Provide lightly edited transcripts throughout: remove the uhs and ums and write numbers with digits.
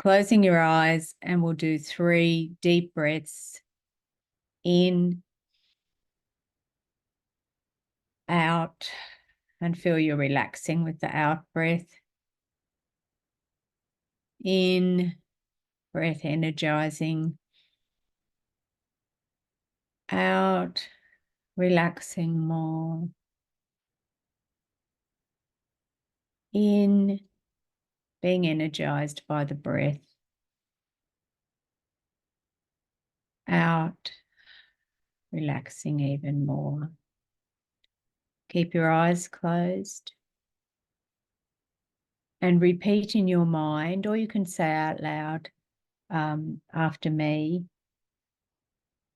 closing your eyes, and we'll do 3 deep breaths in, out, and feel you're relaxing with the out breath. In, breath energizing. Out, relaxing more. In, being energized by the breath. Out, relaxing even more. Keep your eyes closed. And repeat in your mind, or you can say out loud after me.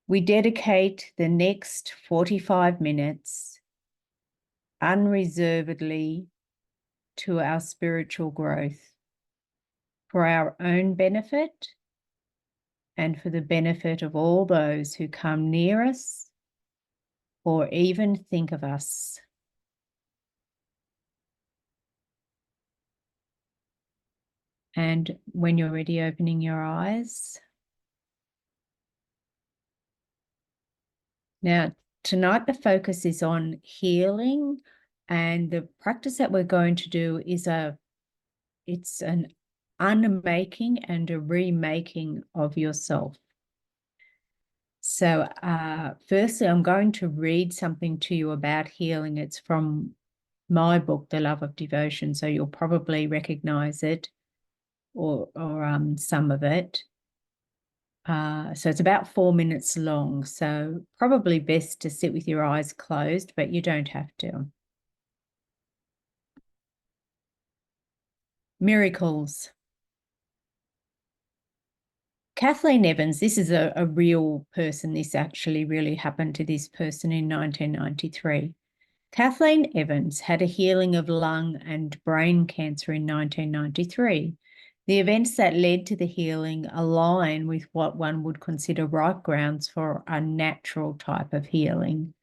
We dedicate the next 45 minutes unreservedly to our spiritual growth for our own benefit and for the benefit of all those who come near us or even think of us. And when you're ready, opening your eyes. Now, tonight the focus is on healing, and the practice that we're going to do is it's an unmaking and a remaking of yourself. So firstly, I'm going to read something to you about healing. It's from my book, The Love of Devotion, so you'll probably recognize it or some of it. So it's about 4 minutes long, so probably best to sit with your eyes closed, but you don't have to. Miracles. Kathleen Evans, this is a real person. This actually really happened to this person in 1993. Kathleen Evans had a healing of lung and brain cancer in 1993. The events that led to the healing align with what one would consider right grounds for a natural type of healing.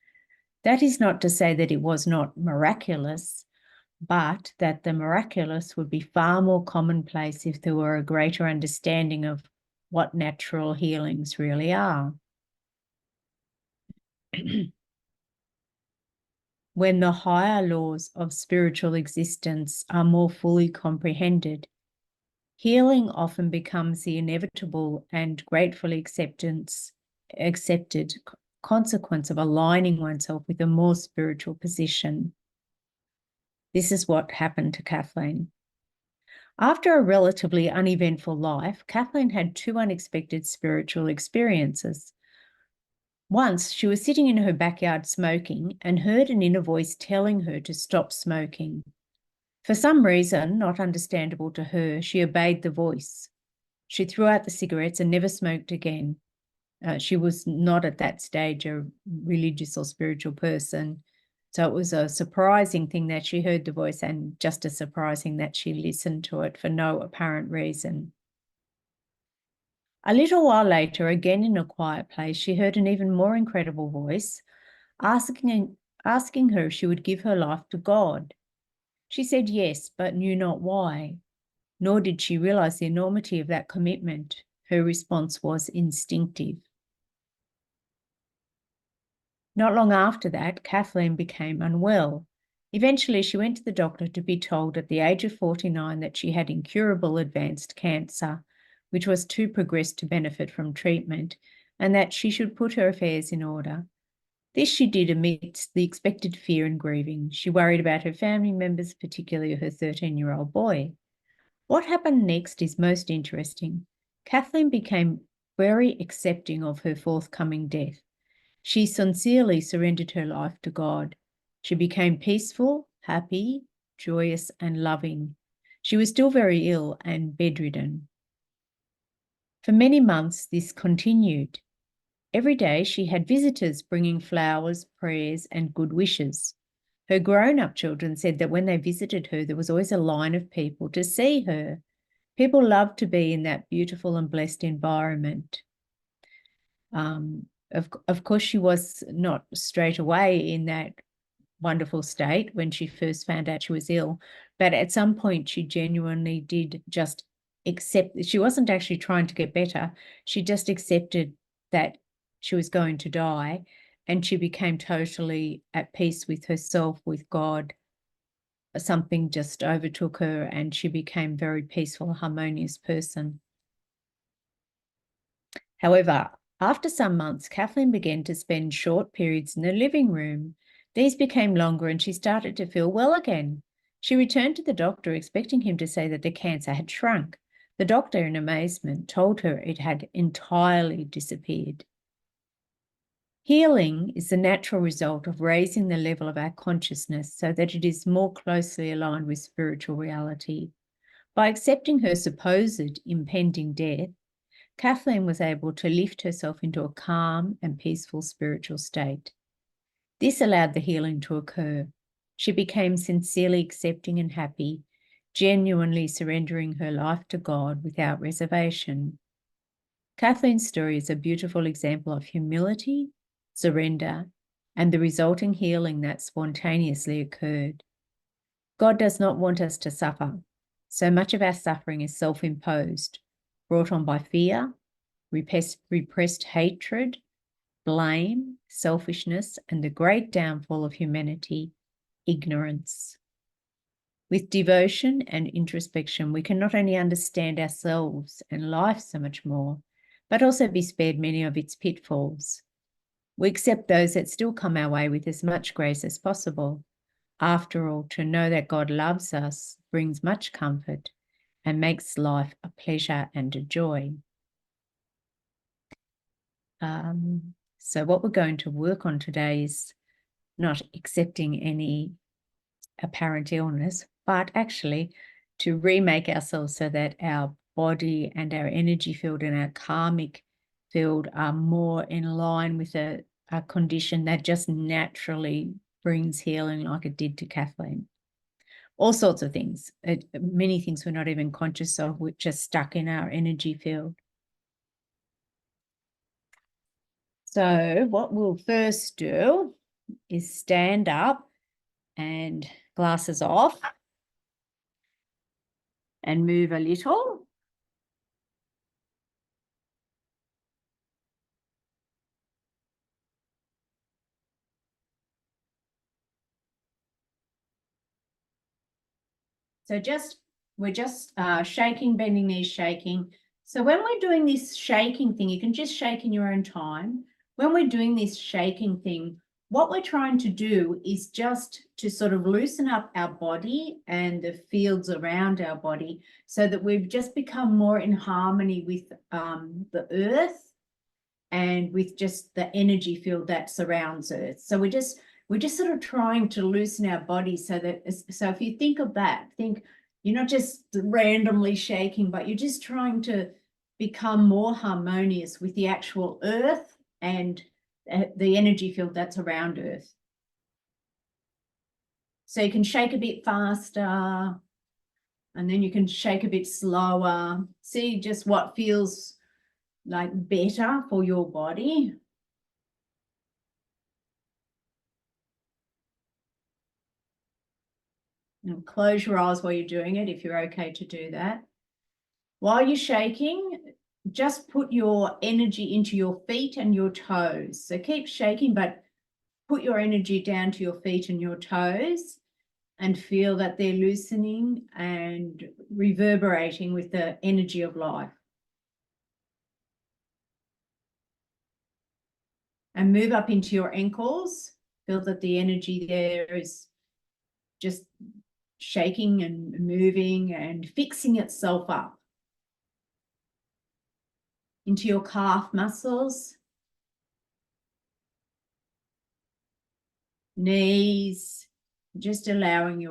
That is not to say that it was not miraculous, but that the miraculous would be far more commonplace if there were a greater understanding of what natural healings really are. When the higher laws of spiritual existence are more fully comprehended, healing often becomes the inevitable and gratefully accepted consequence of aligning oneself with a more spiritual position. This is what happened to Kathleen. After a relatively uneventful life, Kathleen had 2 unexpected spiritual experiences. Once, she was sitting in her backyard smoking and heard an inner voice telling her to stop smoking. For some reason, not understandable to her, she obeyed the voice. She threw out the cigarettes and never smoked again. She was not at that stage a religious or spiritual person. So it was a surprising thing that she heard the voice, and just as surprising that she listened to it for no apparent reason. A little while later, again in a quiet place, she heard an even more incredible voice asking her if she would give her life to God. She said yes, but knew not why, nor did she realize the enormity of that commitment. Her response was instinctive. Not long after that, Kathleen became unwell. Eventually, she went to the doctor to be told at the age of 49 that she had incurable advanced cancer, which was too progressed to benefit from treatment, and that she should put her affairs in order. This she did amidst the expected fear and grieving. She worried about her family members, particularly her 13-year-old boy. What happened next is most interesting. Kathleen became very accepting of her forthcoming death. She sincerely surrendered her life to God. She became peaceful, happy, joyous, and loving. She was still very ill and bedridden. For many months, this continued. Every day she had visitors bringing flowers, prayers, and good wishes. Her grown-up children said that when they visited her, there was always a line of people to see her. People loved to be in that beautiful and blessed environment. Of course, she was not straight away in that wonderful state when she first found out she was ill, but at some point she genuinely did just she wasn't actually trying to get better. She just accepted that she was going to die, and she became totally at peace with herself, with God. Something just overtook her, and she became a very peaceful, harmonious person. However, after some months, Kathleen began to spend short periods in the living room. These became longer, and she started to feel well again. She returned to the doctor, expecting him to say that the cancer had shrunk. The doctor, in amazement, told her it had entirely disappeared. Healing is the natural result of raising the level of our consciousness so that it is more closely aligned with spiritual reality. By accepting her supposed impending death, Kathleen was able to lift herself into a calm and peaceful spiritual state. This allowed the healing to occur. She became sincerely accepting and happy, genuinely surrendering her life to God without reservation. Kathleen's story is a beautiful example of humility, surrender, and the resulting healing that spontaneously occurred. God does not want us to suffer. So much of our suffering is self-imposed, brought on by fear, repressed hatred, blame, selfishness, and the great downfall of humanity, ignorance. With devotion and introspection, we can not only understand ourselves and life so much more, but also be spared many of its pitfalls. We accept those that still come our way with as much grace as possible. After all, to know that God loves us brings much comfort and makes life a pleasure and a joy. So what we're going to work on today is not accepting any apparent illness, but actually to remake ourselves so that our body and our energy field and our karmic field are more in line with a condition that just naturally brings healing, like it did to Kathleen. All sorts of things, many things we're not even conscious of, we're just stuck in our energy field. So what we'll first do is stand up and glasses off and move a little. So we're just shaking, bending knees, shaking. So when we're doing this shaking thing, you can just shake in your own time. When we're doing this shaking thing, what we're trying to do is just to sort of loosen up our body and the fields around our body so that we've just become more in harmony with the earth and with just the energy field that surrounds Earth. So we're just sort of trying to loosen our body so if you think of that, think you're not just randomly shaking, but you're just trying to become more harmonious with the actual Earth and the energy field that's around Earth. So you can shake a bit faster, and then you can shake a bit slower. See just what feels like better for your body. And close your eyes while you're doing it, if you're okay to do that. While you're shaking, just put your energy into your feet and your toes. So keep shaking, but put your energy down to your feet and your toes and feel that they're loosening and reverberating with the energy of life. And move up into your ankles. Feel that the energy there is just shaking and moving and fixing itself up. Into your calf muscles, knees, just allowing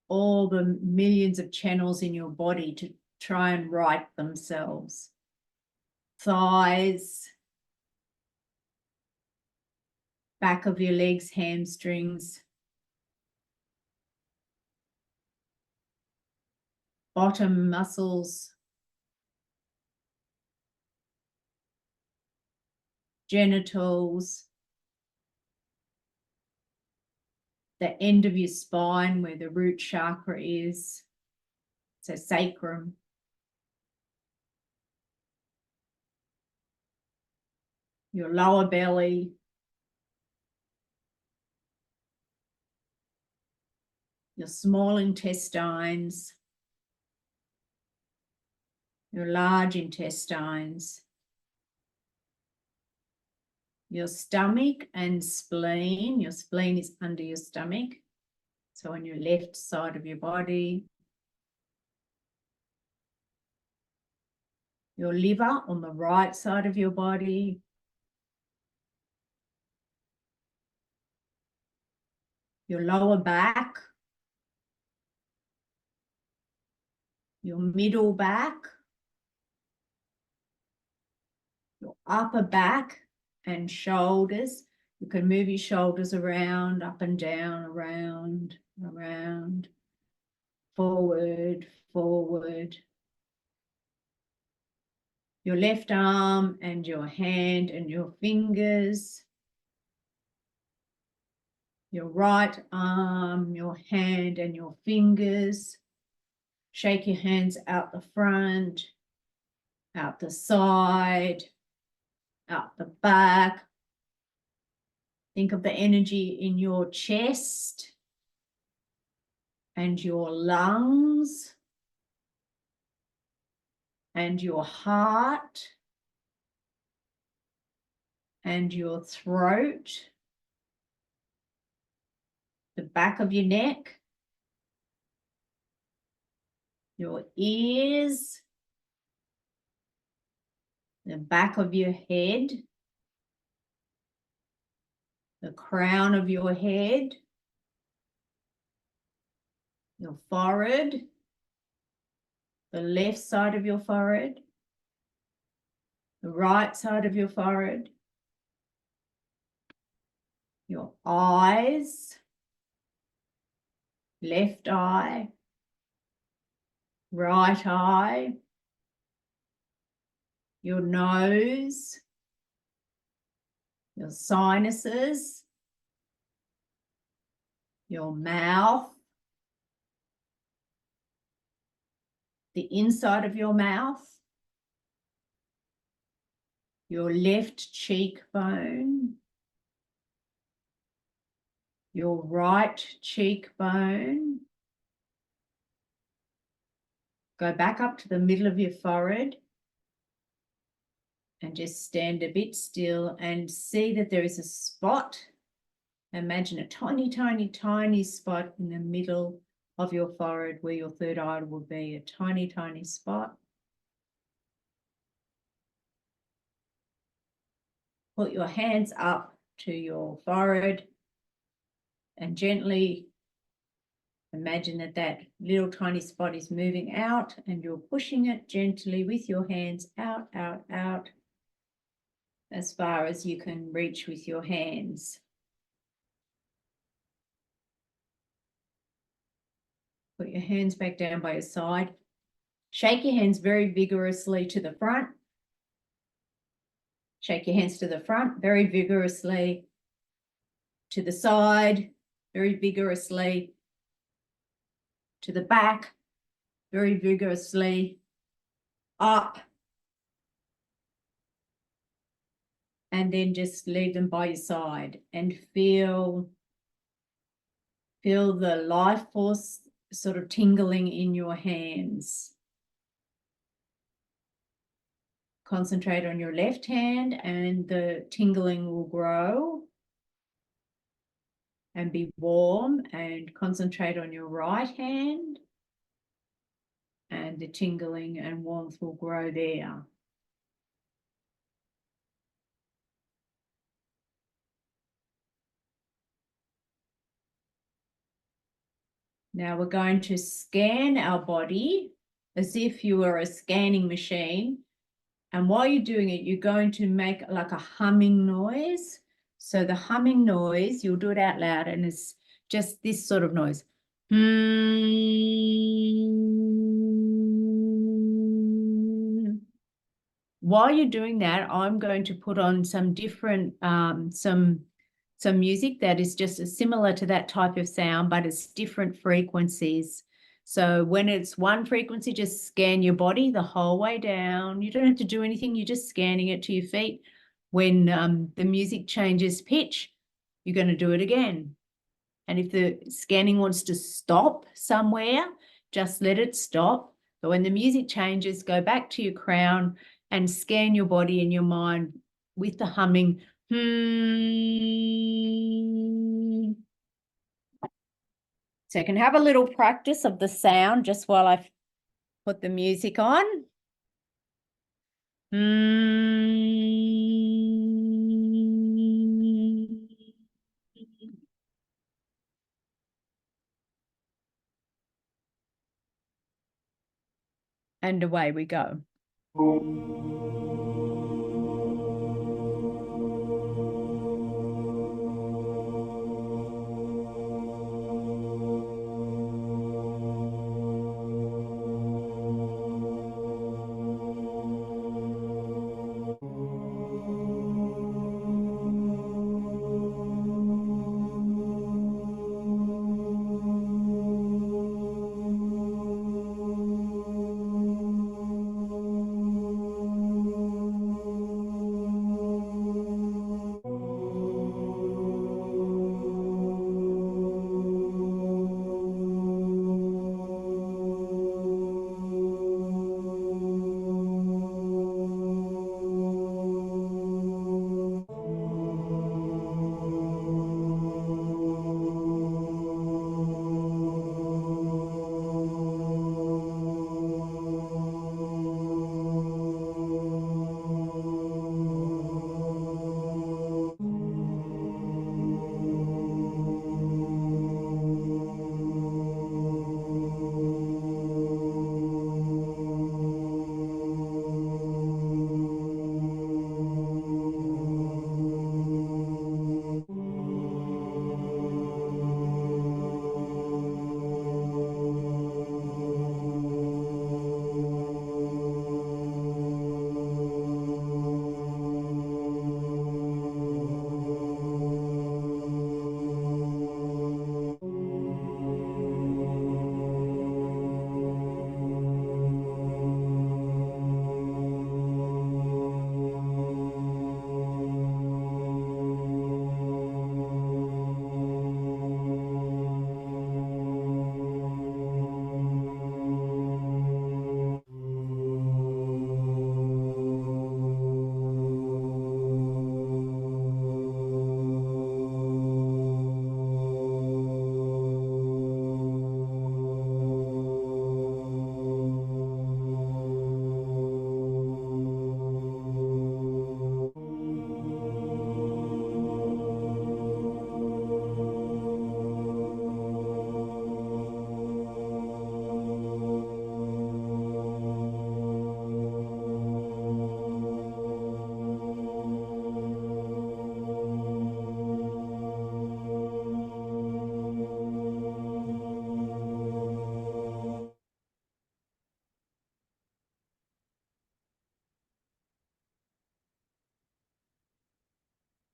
all the millions of channels in your body to try and right themselves. Thighs, back of your legs, hamstrings, bottom muscles, genitals, the end of your spine where the root chakra is, So sacrum, your lower belly, your small intestines, your large intestines, your stomach and spleen. Your spleen is under your stomach, so on your left side of your body. Your liver on the right side of your body. Your lower back. Your middle back. Your upper back and shoulders. You can move your shoulders around, up and down, around, around, forward, forward. Your left arm and your hand and your fingers. Your right arm, your hand and your fingers. Shake your hands out the front, out the side, out the back. Think of the energy in your chest and your lungs and your heart and your throat, the back of your neck, your ears, the back of your head, the crown of your head, your forehead, the left side of your forehead, the right side of your forehead, your eyes, left eye, right eye, your nose, your sinuses, your mouth, the inside of your mouth, your left cheekbone, your right cheekbone. Go back up to the middle of your forehead and just stand a bit still and see that there is a spot. Imagine a tiny, tiny, tiny spot in the middle of your forehead where your third eye will be, a tiny, tiny spot. Put your hands up to your forehead and gently imagine that that little tiny spot is moving out and you're pushing it gently with your hands out, out, out, as far as you can reach with your hands. Put your hands back down by your side. Shake your hands very vigorously to the front. Shake your hands to the front very vigorously, to the side very vigorously, to the back very vigorously, up, and then just leave them by your side and feel the life force sort of tingling in your hands. Concentrate on your left hand and the tingling will grow and be warm, and concentrate on your right hand and the tingling and warmth will grow there. Now we're going to scan our body as if you were a scanning machine. And while you're doing it, you're going to make like a humming noise. So the humming noise, you'll do it out loud, and it's just this sort of noise. While you're doing that, I'm going to put on some different, some music that is just similar to that type of sound, but it's different frequencies. So when it's one frequency, just scan your body the whole way down. You don't have to do anything. You're just scanning it to your feet. When the music changes pitch, you're going to do it again. And if the scanning wants to stop somewhere, just let it stop. But when the music changes, go back to your crown and scan your body and your mind with the humming. So you can have a little practice of the sound just while I put the music on. And away we go.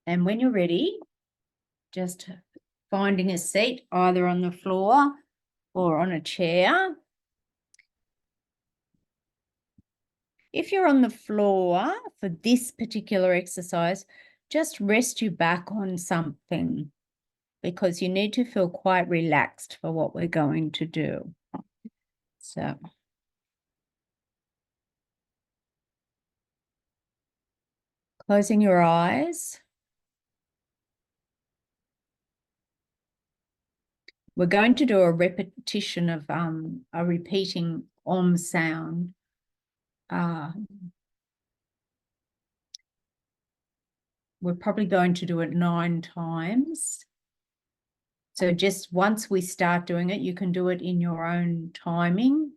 And when you're ready, just finding a seat either on the floor or on a chair. If you're on the floor for this particular exercise, just rest your back on something because you need to feel quite relaxed for what we're going to do. So closing your eyes. We're going to do a repetition of a repeating OM sound. We're probably going to do it 9 times. So just once we start doing it, you can do it in your own timing,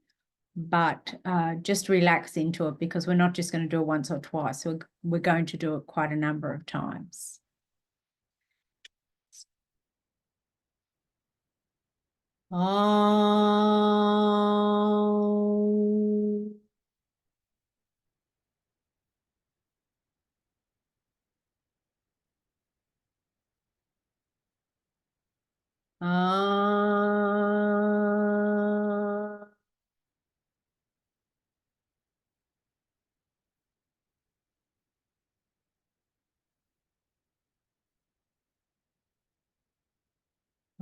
but just relax into it because we're not just going to do it once or twice. So we're going to do it quite a number of times. Oh.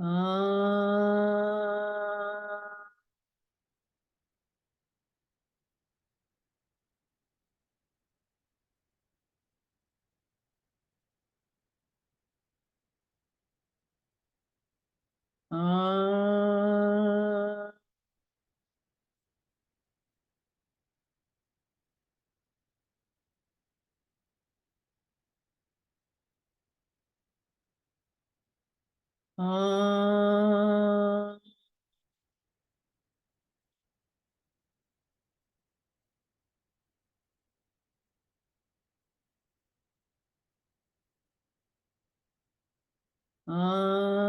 Ah. Ah. Ah. Ah.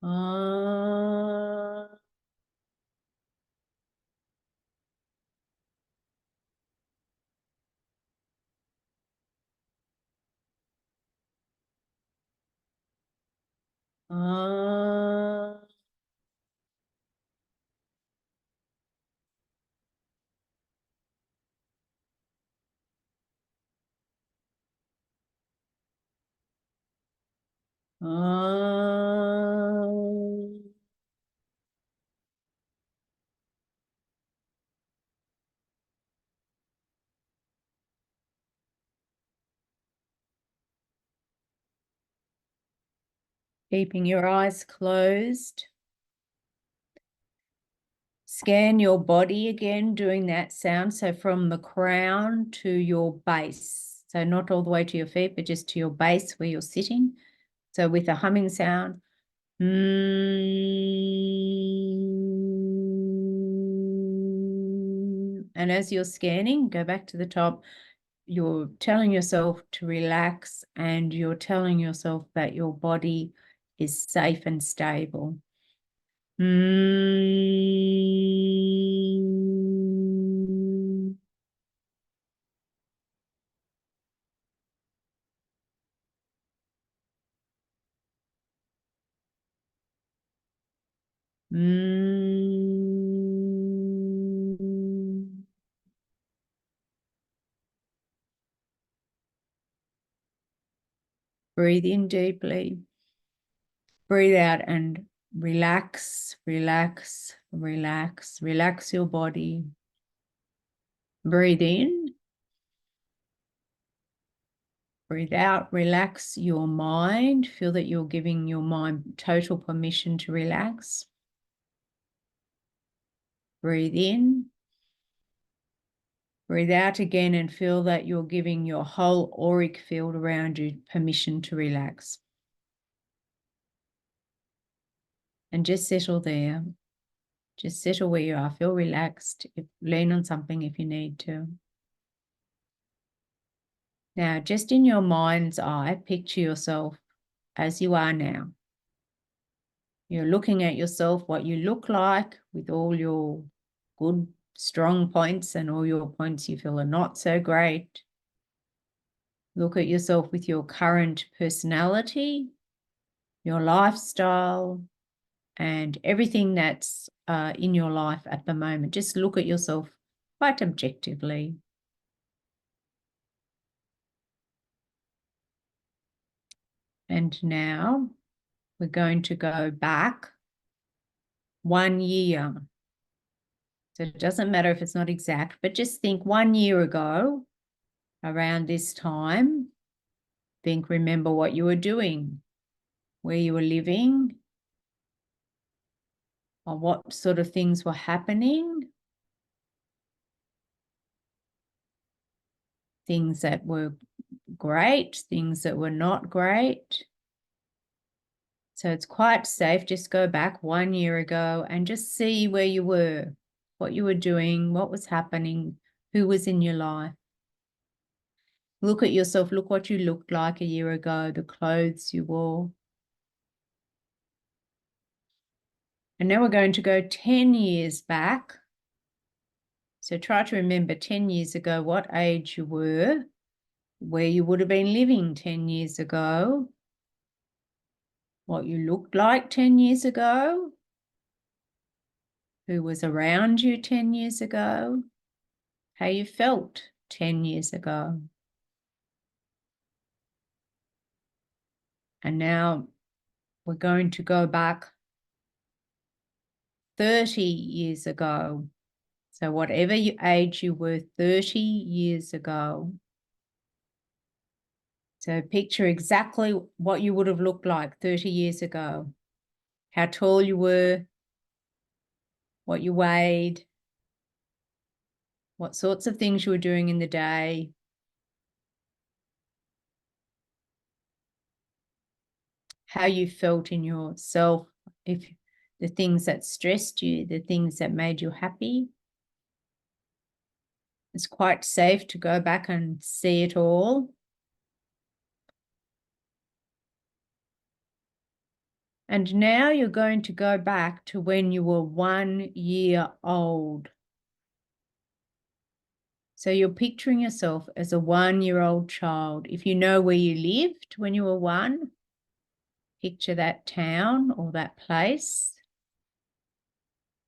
Ah. Ah. Ah. Keeping your eyes closed. Scan your body again, doing that sound. So from the crown to your base. So not all the way to your feet, but just to your base where you're sitting. So with a humming sound. And as you're scanning, go back to the top. You're telling yourself to relax, and you're telling yourself that your body is safe and stable. Breathe in deeply. Breathe out and relax, relax, relax. Relax your body. Breathe in. Breathe out. Relax your mind. Feel that you're giving your mind total permission to relax. Breathe in. Breathe out again and feel that you're giving your whole auric field around you permission to relax. And just settle there. Just settle where you are. Feel relaxed. Lean on something if you need to. Now, just in your mind's eye, picture yourself as you are now. You're looking at yourself, what you look like with all your good, strong points and all your points you feel are not so great. Look at yourself with your current personality, your lifestyle, and everything that's in your life at the moment. Just look at yourself quite objectively. And now we're going to go back 1 year. So it doesn't matter if it's not exact, but just think 1 year ago, around this time, remember what you were doing, where you were living, or what sort of things were happening, things that were great, things that were not great. So it's quite safe. Just go back 1 year ago and just see where you were, what you were doing, what was happening, who was in your life. Look at yourself. Look what you looked like a year ago, the clothes you wore. And now we're going to go 10 years back. So try to remember 10 years ago what age you were, where you would have been living 10 years ago, what you looked like 10 years ago, who was around you 10 years ago, how you felt 10 years ago. And now we're going to go back 30 years ago. So whatever age you were 30 years ago. So picture exactly what you would have looked like 30 years ago. How tall you were, what you weighed, what sorts of things you were doing in the day. How you felt in yourself, if the things that stressed you, the things that made you happy. It's quite safe to go back and see it all. And now you're going to go back to when you were 1 year old. So you're picturing yourself as a 1-year-old child. If you know where you lived when you were 1, picture that town or that place.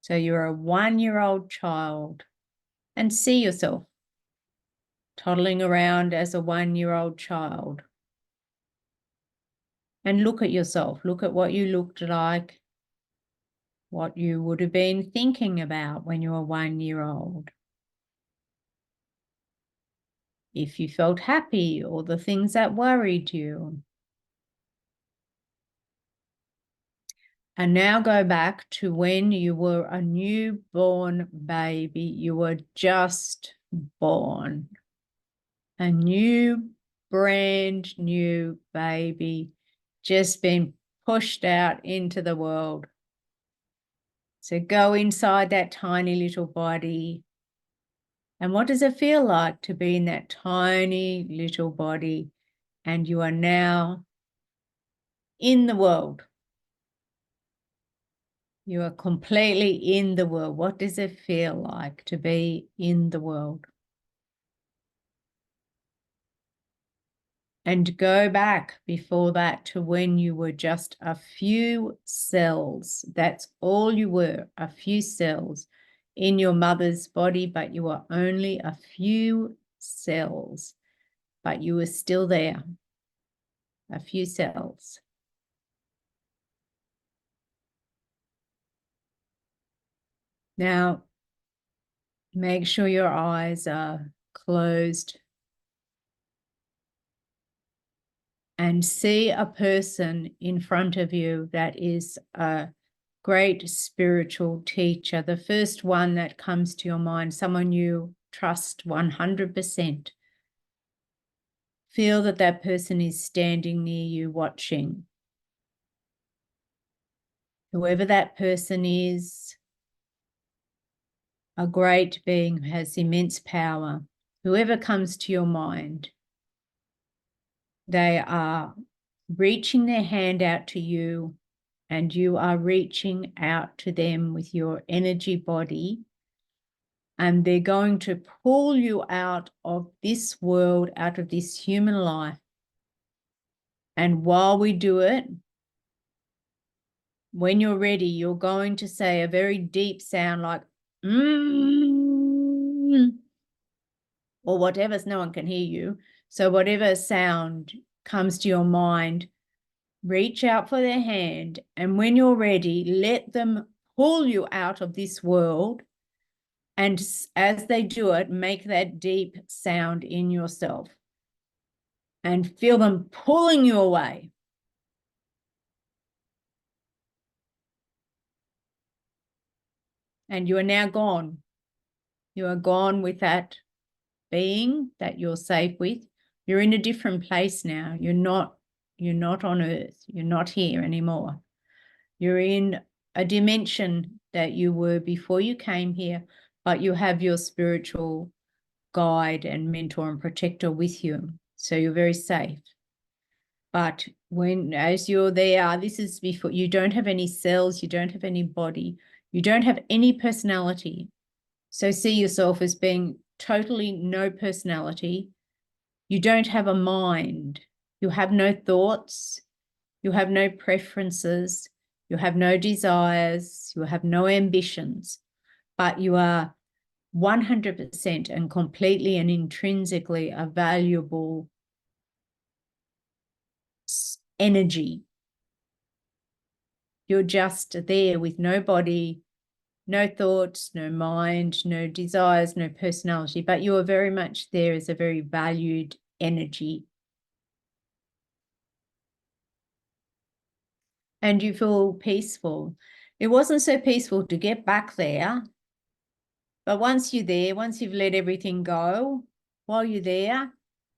So you're a 1-year-old child and see yourself toddling around as a 1-year-old child. And look at yourself. Look at what you looked like, what you would have been thinking about when you were 1 year old. If you felt happy or the things that worried you. And now go back to when you were a newborn baby. You were just born. A new, brand new baby, just been pushed out into the world. So go inside that tiny little body. And what does it feel like to be in that tiny little body? And you are now in the world. You are completely in the world. What does it feel like to be in the world? And go back before that to when you were just a few cells. That's all you were, a few cells in your mother's body, but you were only a few cells, but you were still there, a few cells. Now, make sure your eyes are closed and see a person in front of you that is a great spiritual teacher, the first one that comes to your mind, someone you trust 100%. Feel that that person is standing near you watching. Whoever that person is, a great being who has immense power. Whoever comes to your mind, they are reaching their hand out to you, and you are reaching out to them with your energy body, and they're going to pull you out of this world, out of this human life. And while we do it, when you're ready, you're going to say a very deep sound like or whatever, no one can hear you. So whatever sound comes to your mind, reach out for their hand, and when you're ready, let them pull you out of this world. And as they do it, make that deep sound in yourself and feel them pulling you away. And you are now gone. You are gone with that being that you're safe with. You're in a different place now. You're not on earth. You're not here anymore. You're in a dimension that you were before you came here, but you have your spiritual guide and mentor and protector with you. So you're very safe. But as you're there, this is before, you don't have any cells, you don't have any body, you don't have any personality. So see yourself as being totally no personality. You don't have a mind. You have no thoughts. You have no preferences. You have no desires. You have no ambitions. but you are 100% and completely and intrinsically a valuable energy. You're just there with no body, no thoughts, no mind, no desires, no personality, but you are very much there as a very valued energy. And you feel peaceful. It wasn't so peaceful to get back there, but once you're there, once you've let everything go, while you're there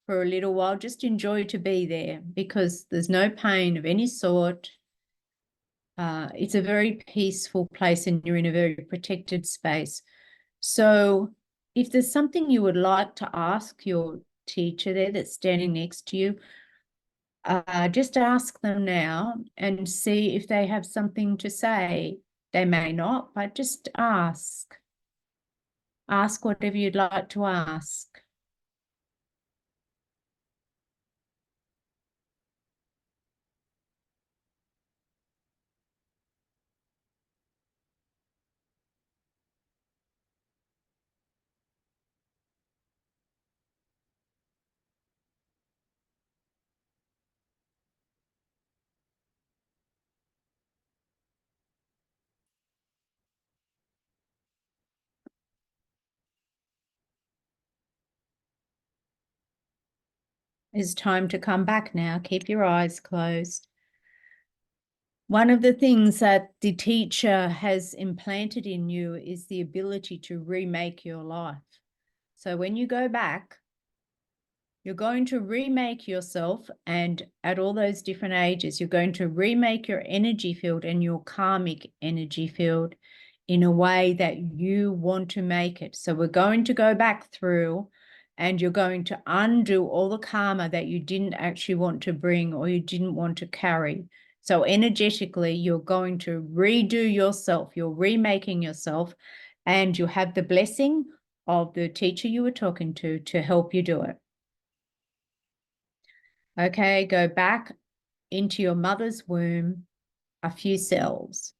for a little while, just enjoy to be there because there's no pain of any sort. It's a very peaceful place and you're in a very protected space. So if there's something you would like to ask your teacher there that's standing next to you, just ask them now and see if they have something to say. They may not, but just ask. Ask whatever you'd like to ask. It's time to come back now. Keep your eyes closed. One of the things that the teacher has implanted in you is the ability to remake your life. So when you go back, you're going to remake yourself, and at all those different ages, you're going to remake your energy field and your karmic energy field in a way that you want to make it. So we're going to go back through and you're going to undo all the karma that you didn't actually want to bring or you didn't want to carry. So energetically, you're going to redo yourself. You're remaking yourself, and you have the blessing of the teacher you were talking to help you do it. Okay, go back into your mother's womb a few cells.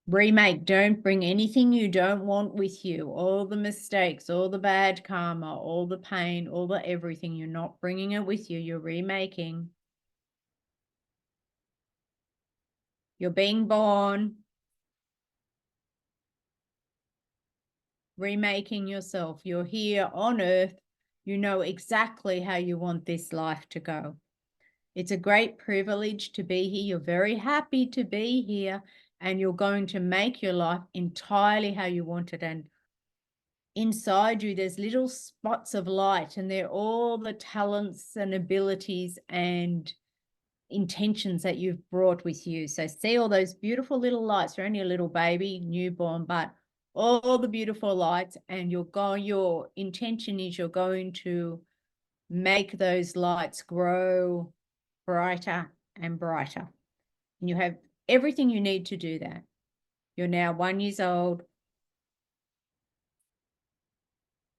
Remake, don't bring anything you don't want with you. All the mistakes, all the bad karma, all the pain, all the everything. You're not bringing it with you. You're remaking. You're being born. Remaking yourself. You're here on earth. You know exactly how you want this life to go. It's a great privilege to be here. You're very happy to be here, and you're going to make your life entirely how you want it. And inside you, there's little spots of light, and they're all the talents and abilities and intentions that you've brought with you. So see all those beautiful little lights. You're only a little baby, newborn, but all the beautiful lights, and your intention is you're going to make those lights grow brighter and brighter. And you have everything you need to do that. You're now 1 year old.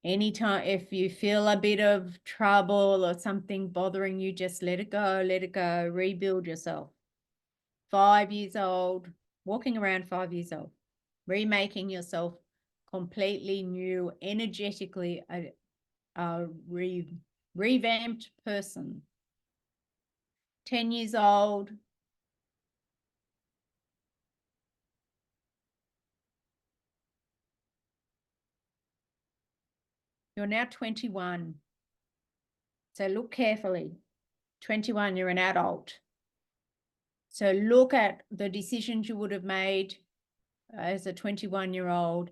Anytime, if you feel a bit of trouble or something bothering you, just let it go, rebuild yourself. 5 years old, walking around 5 years old, remaking yourself completely new, energetically a revamped person. 10 years old, you're now 21. So look carefully. 21, you're an adult. So look at the decisions you would have made as a 21-year-old.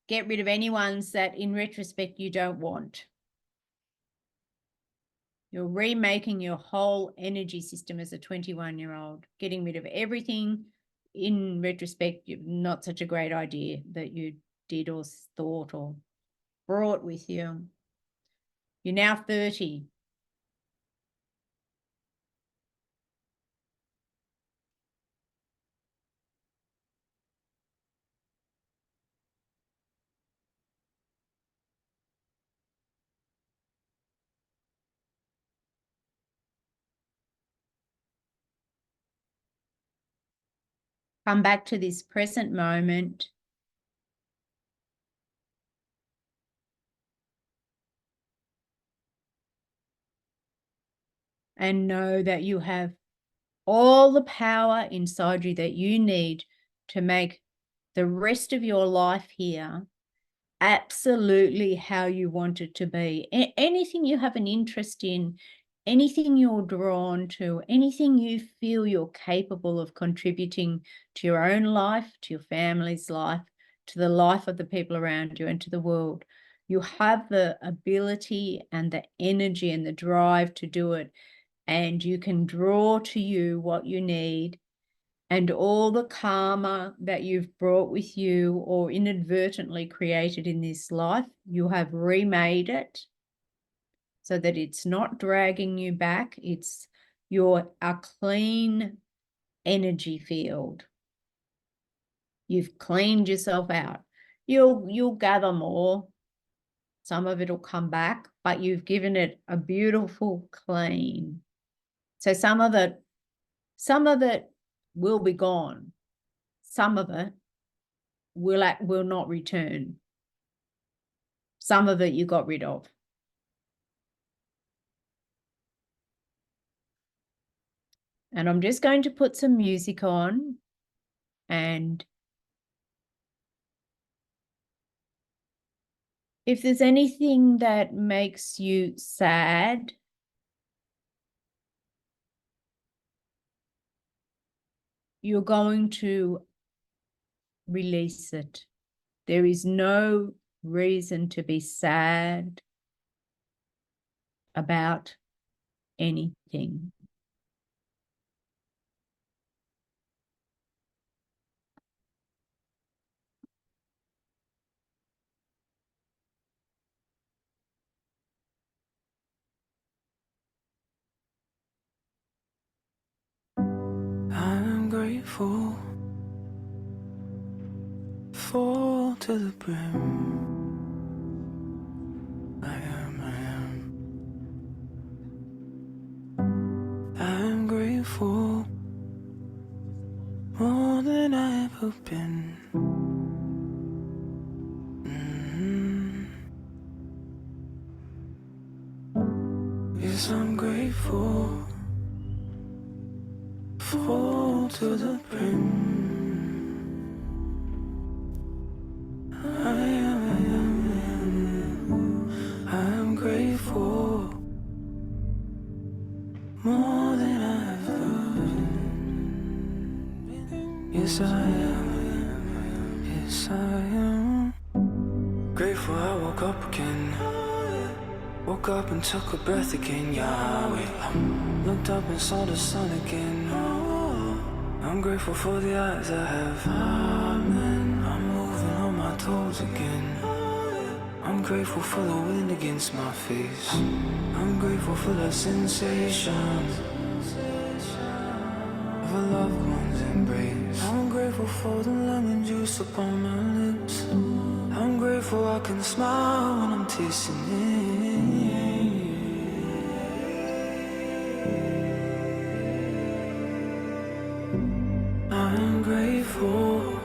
Get rid of any ones that in retrospect you don't want. You're remaking your whole energy system as a 21-year-old, getting rid of everything in retrospect, not such a great idea that you did or thought or brought with you. You're now 30. Come back to this present moment. and know that you have all the power inside you that you need to make the rest of your life here absolutely how you want it to be. Anything you have an interest in, anything you're drawn to, anything you feel you're capable of contributing to your own life, to your family's life, to the life of the people around you, and to the world. You have the ability and the energy and the drive to do it, and you can draw to you what you need, and all the karma that you've brought with you or inadvertently created in this life, you have remade it so that it's not dragging you back. You're a clean energy field. You've cleaned yourself out. You'll gather more. Some of it'll come back, but you've given it a beautiful clean. So some of it will be gone. Some of it will not return. Some of it you got rid of. And I'm just going to put some music on, and if there's anything that makes you sad, you're going to release it. There is no reason to be sad about anything. I'm grateful, full to the brim. I am. I'm grateful, more than I ever been. Yes, I'm grateful, full to the brim. I'm grateful, more than I've been. Yes, I am. Yes, I am. Grateful I woke up again. Woke up and took a breath again, Yahweh. Looked up and saw the sun again. I'm grateful for the eyes I have. Amen. I'm moving on my toes again. I'm grateful for the wind against my face. I'm grateful for the sensation of a loved one's embrace. I'm grateful for the lemon juice upon my lips. I'm grateful I can smile when I'm tasting it. I'm grateful,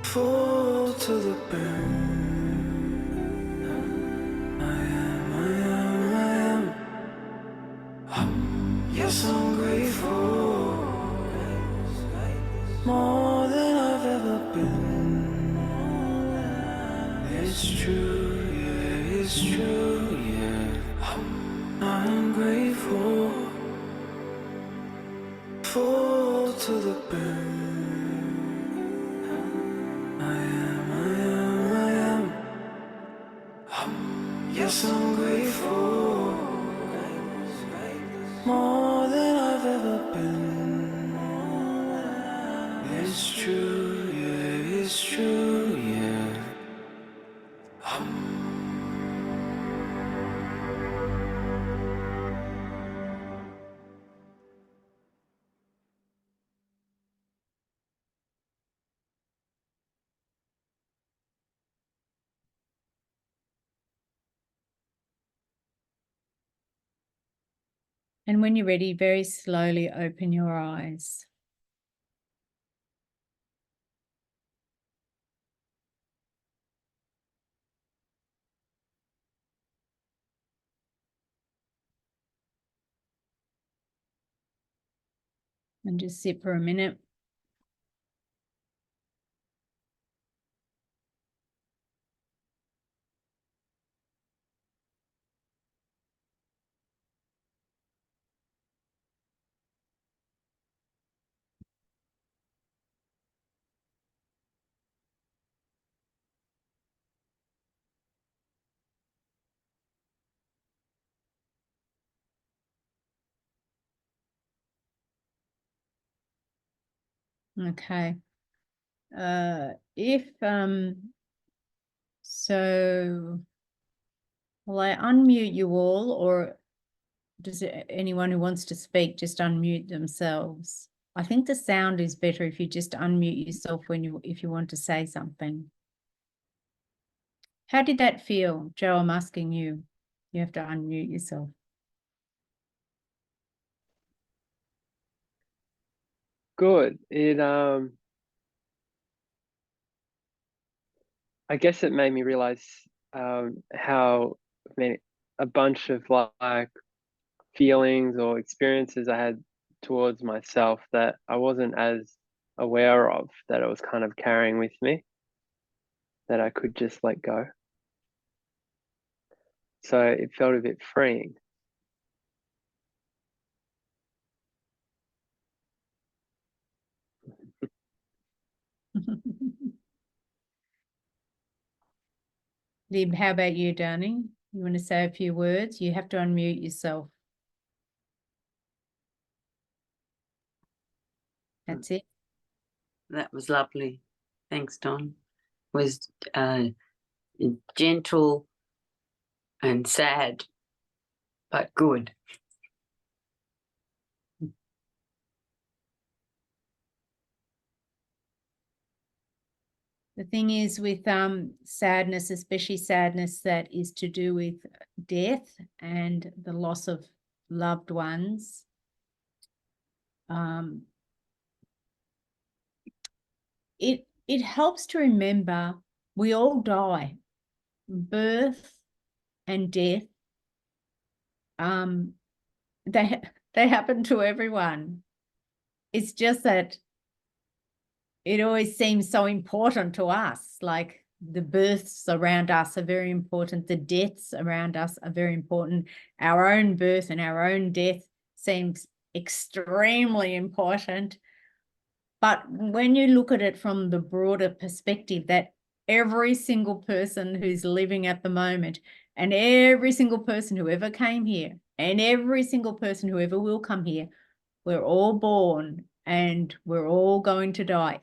full to the brim. Yes, I'm grateful, more than I've ever been. It's true, yeah, it's true, yeah. I'm grateful, full to the brim. I am. Yes, I'm grateful, more than I've ever been. It's true, yeah, it's true, yeah. And when you're ready, very slowly open your eyes. And just sit for a minute. Okay. So will I unmute you all, or does anyone who wants to speak just unmute themselves? I think the sound is better if you just unmute yourself if you want to say something. How did that feel, Joe? I'm asking you. You have to unmute yourself. Good. I guess it made me realize how a bunch of like feelings or experiences I had towards myself that I wasn't as aware of, that I was kind of carrying with me, that I could just let go. So it felt a bit freeing. Lib, how about you, darling? You want to say a few words? You have to unmute yourself. That's it. That was lovely. Thanks, Don. It was gentle and sad, but good. The thing is with sadness, especially sadness that is to do with death and the loss of loved ones, it helps to remember we all die. Birth and death, they happen to everyone. It's just that it always seems so important to us. Like the births around us are very important. The deaths around us are very important. Our own birth and our own death seems extremely important. But when you look at it from the broader perspective that every single person who's living at the moment and every single person who ever came here and every single person who ever will come here, we're all born and we're all going to die.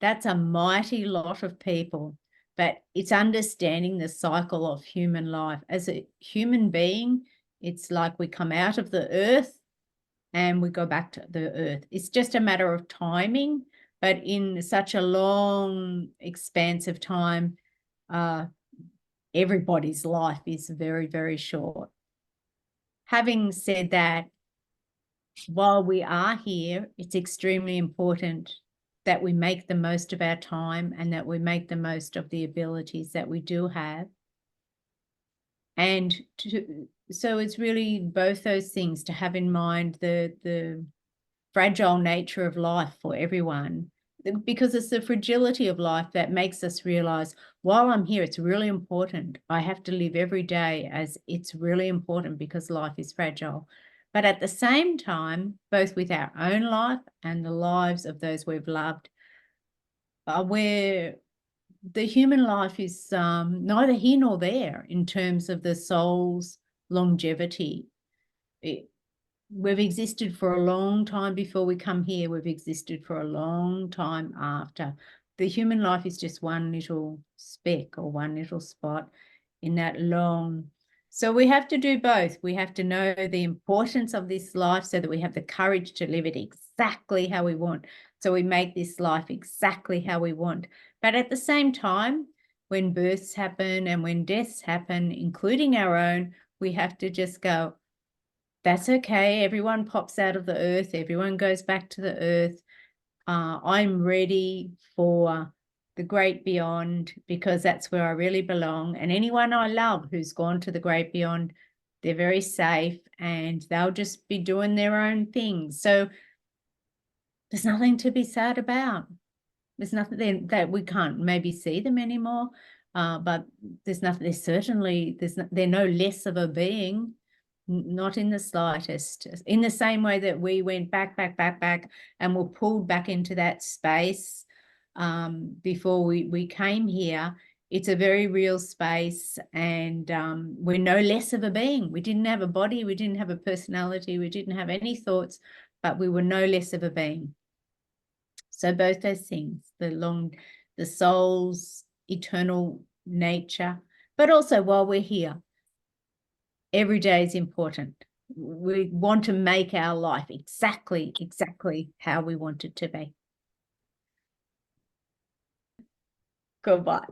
That's a mighty lot of people, but it's understanding the cycle of human life. As a human being, it's like we come out of the earth and we go back to the earth. It's just a matter of timing, but in such a long expanse of time, everybody's life is very, very short. Having said that, while we are here, it's extremely important that we make the most of our time and that we make the most of the abilities that we do have. And so it's really both those things, to have in mind the fragile nature of life for everyone, because it's the fragility of life that makes us realize, while I'm here, it's really important. I have to live every day as it's really important because life is fragile. But at the same time, both with our own life and the lives of those we've loved, where the human life is neither here nor there in terms of the soul's longevity. We've existed for a long time before we come here. We've existed for a long time after. The human life is just one little speck or one little spot in that long. So we have to do both. We have to know the importance of this life so that we have the courage to live it exactly how we want. So we make this life exactly how we want. But at the same time, when births happen and when deaths happen, including our own, we have to just go, that's okay. Everyone pops out of the earth. Everyone goes back to the earth. I'm ready for the great beyond because that's where I really belong. And anyone I love who's gone to the great beyond, they're very safe and they'll just be doing their own things. So There's nothing to be sad about. There's nothing that we can't maybe see them anymore, but there's nothing. There's certainly they're no less of a being, not in the slightest. In the same way that we went back, and were pulled back into that space before we came here. It's a very real space, and we're no less of a being. We didn't have a body, we didn't have a personality, we didn't have any thoughts, but we were no less of a being. So both those things, the soul's eternal nature, but also while we're here, every day is important. We want to make our life exactly how we want it to be. Goodbye.